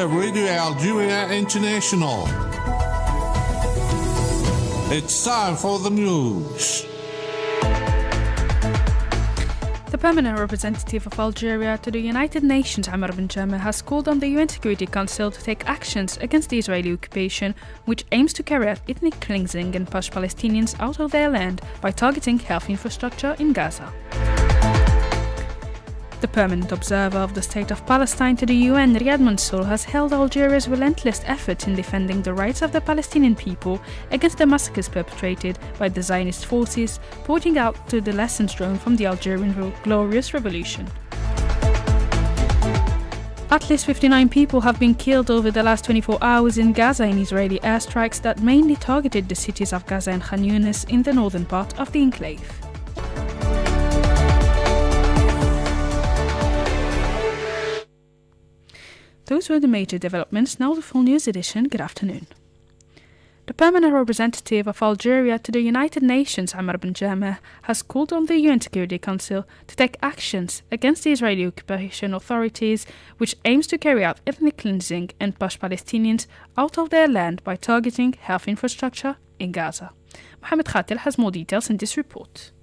Radio Algeria International. It's time for the news. The permanent representative of Algeria to the United Nations, Amr Benjama, has called on the UN Security Council to take actions against the Israeli occupation, which aims to carry out ethnic cleansing and push Palestinians out of their land by targeting health infrastructure in Gaza. The permanent observer of the State of Palestine to the UN, Riyad Mansour, has hailed Algeria's relentless efforts in defending the rights of the Palestinian people against the massacres perpetrated by the Zionist forces, pointing out to the lessons drawn from the Algerian Glorious Revolution. At least 59 people have been killed over the last 24 hours in Gaza in Israeli airstrikes that mainly targeted the cities of Gaza and Khan Yunis in the northern part of the enclave. Those were the major developments. Now the full news edition. Good afternoon. The permanent representative of Algeria to the United Nations, Amr Benjama, has called on the UN Security Council to take actions against the Israeli occupation authorities, which aims to carry out ethnic cleansing and push Palestinians out of their land by targeting health infrastructure in Gaza. Mohamed Khatel has more details in this report.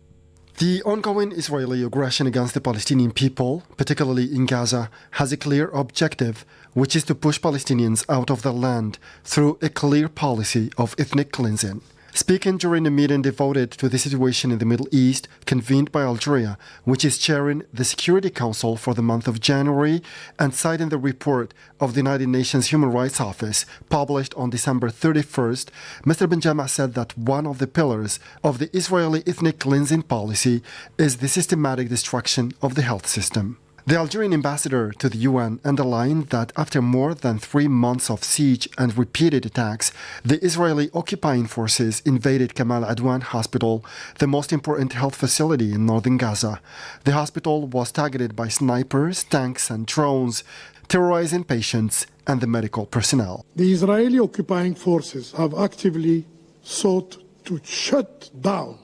The ongoing Israeli aggression against the Palestinian people, particularly in Gaza, has a clear objective, which is to push Palestinians out of their land through a clear policy of ethnic cleansing. Speaking during a meeting devoted to the situation in the Middle East, convened by Algeria, which is chairing the Security Council for the month of January, and citing the report of the United Nations Human Rights Office, published on December 31st, Mr. Benjama said that one of the pillars of the Israeli ethnic cleansing policy is the systematic destruction of the health system. The Algerian ambassador to the UN underlined that after more than 3 months of siege and repeated attacks, the Israeli occupying forces invaded Kamal Adwan Hospital, the most important health facility in northern Gaza. The hospital was targeted by snipers, tanks and drones, terrorizing patients and the medical personnel. The Israeli occupying forces have actively sought to shut down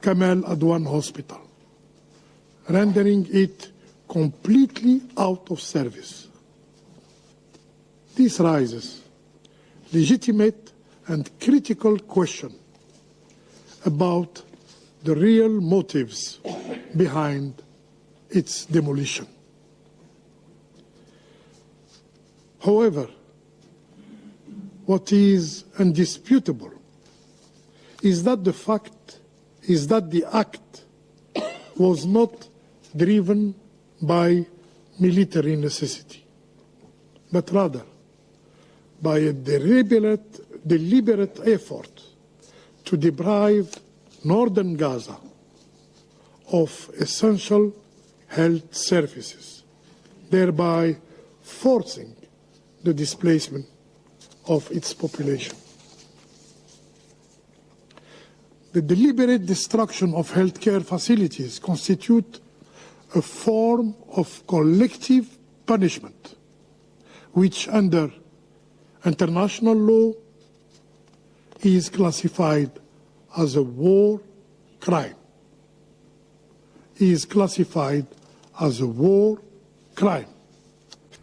Kamal Adwan Hospital, rendering it completely out of service. This raises legitimate and critical question about the real motives behind its demolition. However, what is indisputable is that the act was not driven by military necessity, but rather by a deliberate effort to deprive northern Gaza of essential health services, thereby forcing the displacement of its population. The deliberate destruction of healthcare facilities constitute a form of collective punishment, which under international law is classified as a war crime.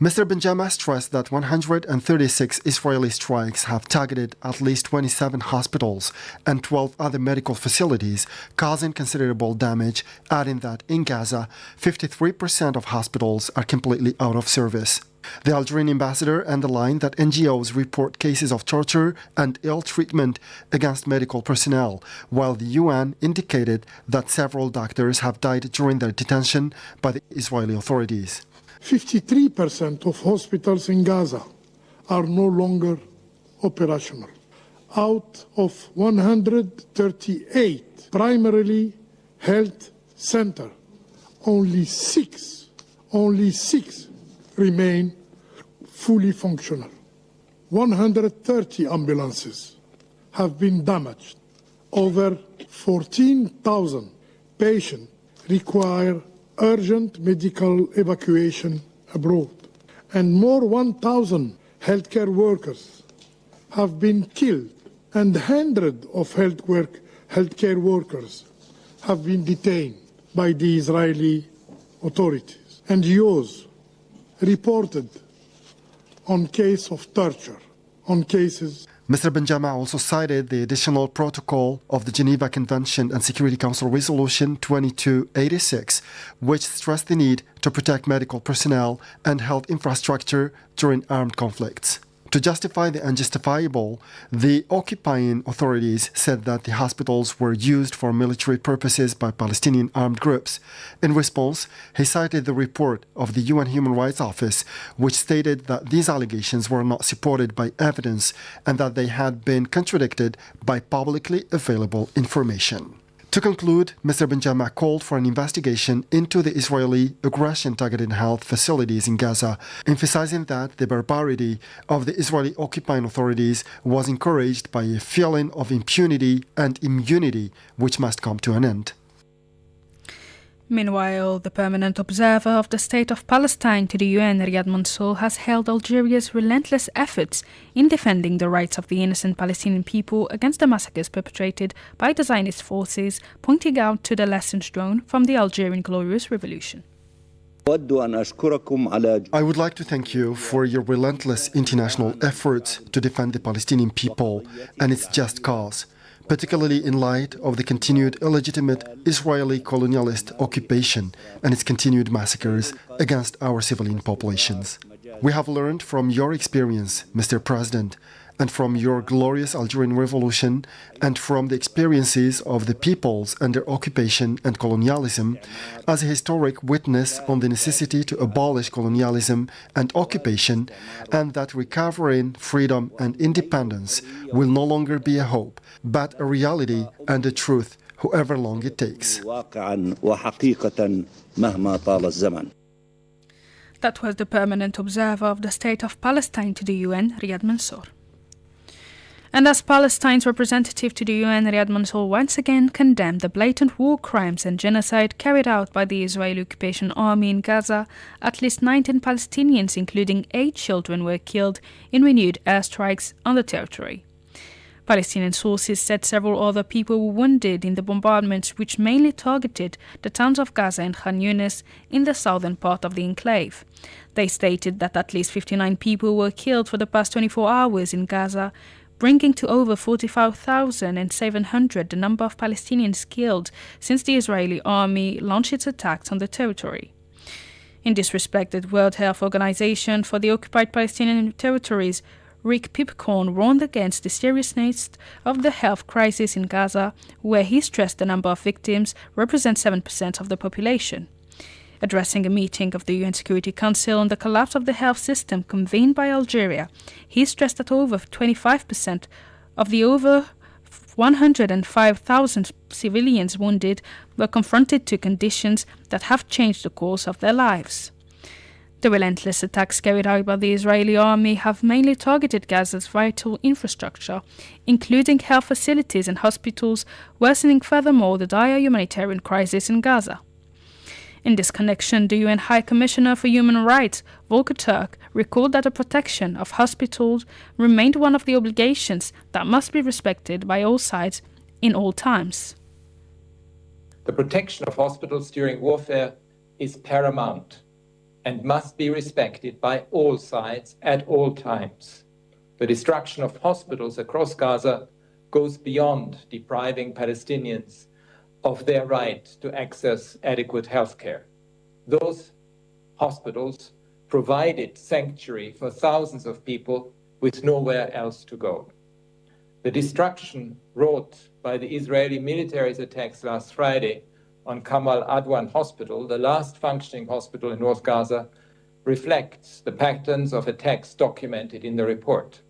Mr. Benjama stressed that 136 Israeli strikes have targeted at least 27 hospitals and 12 other medical facilities, causing considerable damage, adding that in Gaza, 53% of hospitals are completely out of service. The Algerian ambassador underlined that NGOs report cases of torture and ill treatment against medical personnel, while the UN indicated that several doctors have died during their detention by the Israeli authorities. 53% of hospitals in Gaza are no longer operational. Out of 138 primarily health centers, only six remain fully functional. 130 ambulances have been damaged. Over 14,000 patients require urgent medical evacuation abroad, and more 1,000 healthcare workers have been killed, and hundreds of healthcare workers have been detained by the Israeli authorities. NGOs reported on case of torture, on cases. Mr. Benjama also cited the additional protocol of the Geneva Convention and Security Council Resolution 2286, which stressed the need to protect medical personnel and health infrastructure during armed conflicts. To justify the unjustifiable, the occupying authorities said that the hospitals were used for military purposes by Palestinian armed groups. In response, he cited the report of the UN Human Rights Office, which stated that these allegations were not supported by evidence and that they had been contradicted by publicly available information. To conclude, Mr. Benjama called for an investigation into the Israeli aggression targeting health facilities in Gaza, emphasizing that the barbarity of the Israeli occupying authorities was encouraged by a feeling of impunity and immunity which must come to an end. Meanwhile, the permanent observer of the State of Palestine to the UN, Riyad Mansour, has hailed Algeria's relentless efforts in defending the rights of the innocent Palestinian people against the massacres perpetrated by the Zionist forces, pointing out to the lessons drawn from the Algerian Glorious Revolution. I would like to thank you for your relentless international efforts to defend the Palestinian people and its just cause, particularly in light of the continued illegitimate Israeli colonialist occupation and its continued massacres against our civilian populations. We have learned from your experience, Mr. President, and from your glorious Algerian Revolution, and from the experiences of the peoples under occupation and colonialism, as a historic witness on the necessity to abolish colonialism and occupation, and that recovering freedom and independence will no longer be a hope, but a reality and a truth, however long it takes. That was the permanent observer of the State of Palestine to the UN, Riyad Mansour. And as Palestine's representative to the UN, Riyad Mansour once again condemned the blatant war crimes and genocide carried out by the Israeli occupation army in Gaza. At least 19 Palestinians, including 8 children, were killed in renewed airstrikes on the territory. Palestinian sources said several other people were wounded in the bombardments, which mainly targeted the towns of Gaza and Khan Yunis in the southern part of the enclave. They stated that at least 59 people were killed for the past 24 hours in Gaza, bringing to over 45,700 the number of Palestinians killed since the Israeli army launched its attacks on the territory. In this respect, the World Health Organization for the occupied Palestinian territories, Rick Pipcorn, warned against the seriousness of the health crisis in Gaza, where he stressed the number of victims represents 7% of the population. Addressing a meeting of the UN Security Council on the collapse of the health system convened by Algeria, he stressed that over 25% of the over 105,000 civilians wounded were confronted to conditions that have changed the course of their lives. The relentless attacks carried out by the Israeli army have mainly targeted Gaza's vital infrastructure, including health facilities and hospitals, worsening furthermore the dire humanitarian crisis in Gaza. In this connection, the UN High Commissioner for Human Rights, Volker Turk, recalled that the protection of hospitals remained one of the obligations that must be respected by all sides in all times. The protection of hospitals during warfare is paramount and must be respected by all sides at all times. The destruction of hospitals across Gaza goes beyond depriving Palestinians of their right to access adequate health care. Those hospitals provided sanctuary for thousands of people with nowhere else to go. The destruction wrought by the Israeli military's attacks last Friday on Kamal Adwan Hospital, the last functioning hospital in North Gaza, reflects the patterns of attacks documented in the report.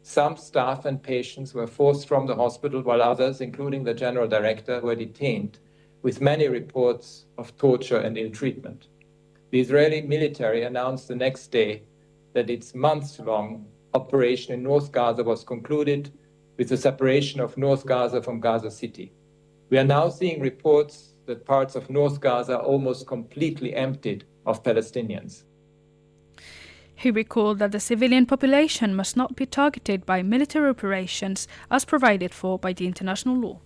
Some staff and patients were forced from the hospital, while others, including the general director, were detained, with many reports of torture and ill treatment. The Israeli military announced the next day that its months-long operation in North Gaza was concluded with the separation of North Gaza from Gaza City. We are now seeing reports that parts of North Gaza are almost completely emptied of Palestinians. He recalled that the civilian population must not be targeted by military operations as provided for by the international law.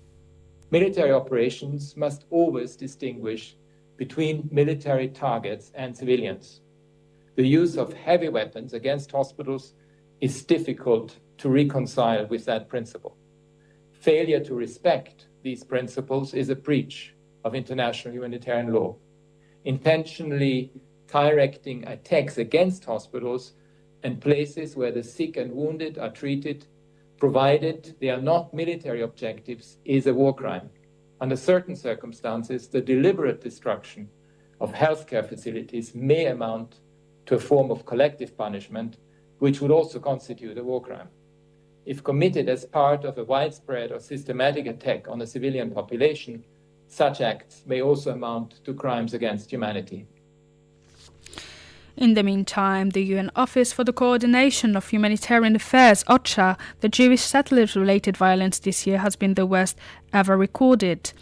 Military operations must always distinguish between military targets and civilians. the use of heavy weapons against hospitals is difficult to reconcile with that principle. Failure to respect these principles is a breach of international humanitarian law. Intentionally directing attacks against hospitals and places where the sick and wounded are treated, provided they are not military objectives, is a war crime. Under certain circumstances, the deliberate destruction of healthcare facilities may amount to a form of collective punishment, which would also constitute a war crime. If committed as part of a widespread or systematic attack on a civilian population, such acts may also amount to crimes against humanity. In the meantime, the UN Office for the Coordination of Humanitarian Affairs, OCHA, the Jewish settlers-related violence this year has been the worst ever recorded.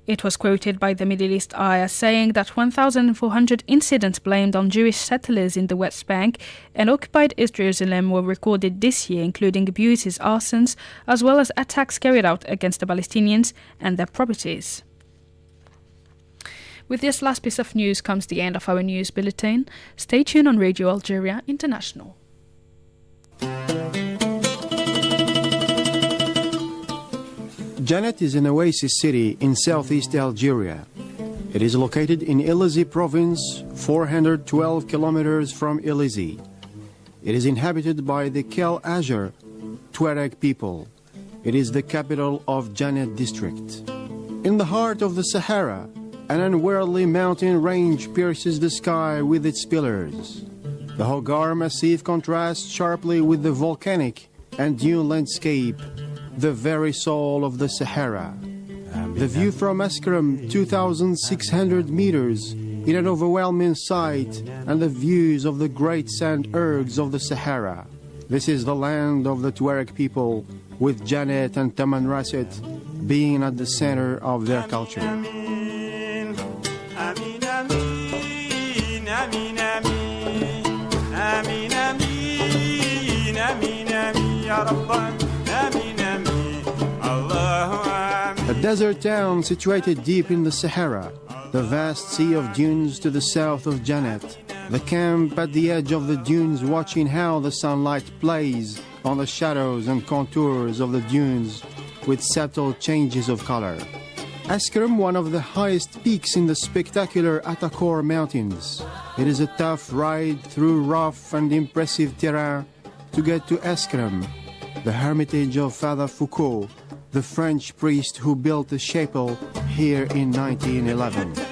It was quoted by the Middle East Eye as saying that 1,400 incidents blamed on Jewish settlers in the West Bank and occupied East Jerusalem were recorded this year, including abuses, arsons, as well as attacks carried out against the Palestinians and their properties. With this last piece of news comes the end of our news bulletin. Stay tuned on Radio Algeria International. Janet is an oasis city in southeast Algeria. It is located in Elezi province, 412 kilometers from Elezi. It is inhabited by the Kel Ager Tuareg people. It is the capital of Janet district. In the heart of the Sahara, an unworldly mountain range pierces the sky with its pillars. The Hogar Massif contrasts sharply with the volcanic and dune landscape, the very soul of the Sahara. The view from Askram, 2,600 meters, in an overwhelming sight, and the views of the great sand ergs of the Sahara. This is the land of the Tuareg people, with Janet and Tamanrasset being at the center of their culture. A desert town situated deep in the Sahara, the vast sea of dunes to the south of Janet, the camp at the edge of the dunes watching how the sunlight plays on the shadows and contours of the dunes with subtle changes of color. Askram, one of the highest peaks in the spectacular Atakor Mountains. It is a tough ride through rough and impressive terrain to get to Askram, the hermitage of Father Foucault, the French priest who built the chapel here in 1911.